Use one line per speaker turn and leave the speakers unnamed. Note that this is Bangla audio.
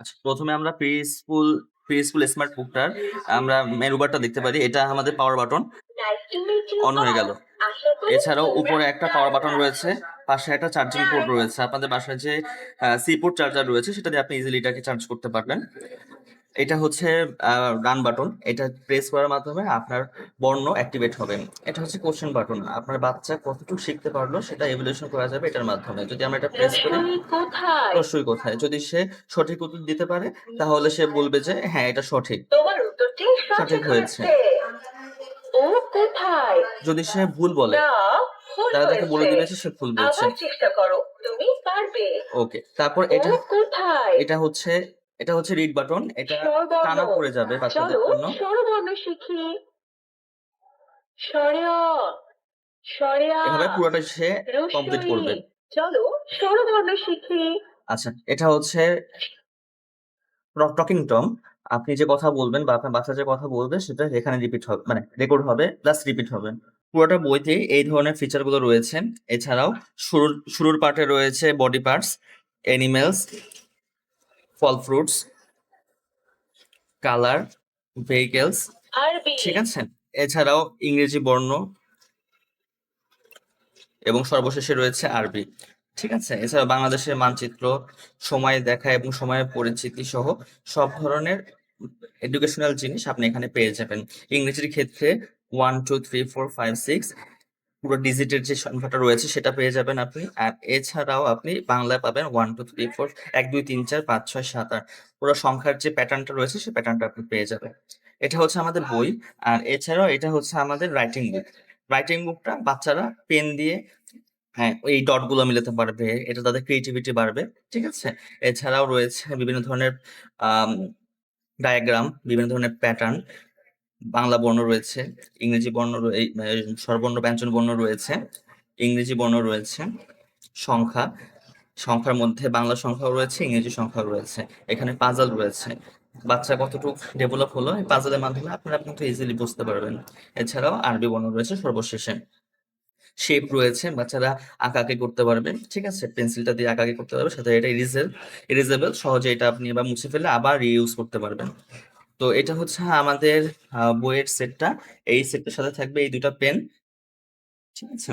আচ্ছা, প্রথমে আমরা প্রি স্কুল স্মার্ট বুকটার আমরা মেনু বারটা দেখতে পারি। এটা আমাদের পাওয়ার বাটন অন হয়ে গেল। এছাড়াও উপরে একটা পাওয়ার বাটন রয়েছে, পাশে একটা চার্জিং পোর্ট রয়েছে। আপনাদের বাসায় যে সি পোর্ট চার্জার রয়েছে সেটা দিয়ে আপনি ইজিলি এটাকে চার্জ করতে পারবেন। এটা হচ্ছে রান বাটন। এটা প্রেস করার মাধ্যমে আপনার বর্ণ অ্যাক্টিভেট হবে। এটা হচ্ছে কোশ্চেন বাটন। আপনার বাচ্চা কতটুকু শিখতে পারলো সেটা ইভ্যালুয়েশন করা যাবে এটার মাধ্যমে। যদি আমরা এটা প্রেস করি, প্রশ্নই কোথায়, যদি সে সঠিক উত্তর দিতে পারে তাহলে সে বলবে যে হ্যাঁ এটা সঠিক,
তোমার উত্তরটি
সঠিক হয়েছে।
ও কোথায়?
যদি সে ভুল বলে
না, ভুল
তাহলে তাকে বলে
হয়েছে।
দিবে যে সে ভুল বলছে।
আবার চেষ্টা করো, তুমি পারবে।
ওকে, তারপর
ও
এটা
কোথায়?
এটা হচ্ছে রিড বাটন। এটা
স্বরবর্ণ।
টানা পড়ে যাবে বাচ্চাদের
চলো
জন্য।
স্বরবর্ণ শিখি। স্বরে অ, স্বরে আ,
এভাবে পুরোটা সে কমপ্লিট
রস্বই।
করবে।
চলো স্বরবর্ণ শিখি।
আচ্ছা, এটা হচ্ছে টকিং টম। আপনি যে কথা বলবেন বা আপনার বাচ্চা যে কথা বলবে সেটা এখানে রিপিট হবে, মানে রেকর্ড হবে প্লাস রিপিট হবে। পুরোটা বইতে এই ধরনের ফিচার গুলো রয়েছে। এছাড়াও শুরুর পার্টে রয়েছে বডি পার্টস, অ্যানিমেলস, ফল ফ্রুটস, কালার, ভেহিকেলস,
আরবি।
ঠিক আছে। এছাড়াও ইংরেজি বর্ণ এবং সর্বশেষে রয়েছে আরবি, ঠিক আছে। এছাড়া বাংলাদেশের মানচিত্র, সময় দেখা এবং সময়ের পরিচিতি সহ সব ধরনের এডুকেশনাল জিনিস আপনি এখানে পেয়ে যাবেন। ইংরেজির ক্ষেত্রে 1 2 3 4 5 6 পুরো ডিজিটের যে সংখ্যাটা রয়েছে সেটা পেয়ে যাবেন আপনি। আর এছাড়াও আপনি বাংলায় পাবেন 1 2 3 4, 1 2 3 4 5 6 7 8 পুরো সংখ্যার যে প্যাটার্নটা রয়েছে সেই প্যাটার্নটা আপনি পেয়ে যাবেন। এটা হচ্ছে আমাদের বই। আর এছাড়াও এটা হচ্ছে আমাদের রাইটিং বুক। রাইটিং বুকটা বাচ্চারা পেন দিয়ে, হ্যাঁ, এই ডট গুলো মিলাতে পারবে, এটা তাদের ক্রিয়েটিভিটি বাড়বে, ঠিক আছে। এছাড়াও রয়েছে বিভিন্ন ধরনের ডায়াগ্রাম, বিভিন্ন ধরনের প্যাটার্ন, বাংলা বর্ণ রয়েছে, ইংরেজি বর্ণ স্বরবর্ণ ব্যঞ্জন বর্ণ রয়েছে, ইংরেজি বর্ণ রয়েছে, সংখ্যা, সংখ্যার মধ্যে বাংলা সংখ্যাও রয়েছে, ইংরেজি সংখ্যাও রয়েছে। এখানে পাজল রয়েছে। বাচ্চা কতটুকু ডেভেলপ হলো এই পাজলের মাধ্যমে আপনারা কিন্তু ইজিলি বুঝতে পারবেন। এছাড়াও আরবি বর্ণ রয়েছে সর্বশেষে। শেপ রয়েছে, বাচ্চারা আঁকাআঁকি করতে পারবে, ঠিক আছে। পেন্সিলটা দিয়ে আঁকাআঁকি করতে পারবে, সাথে এটা ইরেজেবল, সহজে এটা আপনি এবার মুছে ফেলে আবার রিইউজ করতে পারবেন। তো এটা হচ্ছে আমাদের বইয়ের সেটটা। এই সেটটার সাথে থাকবে এই দুটা পেন, ঠিক আছে।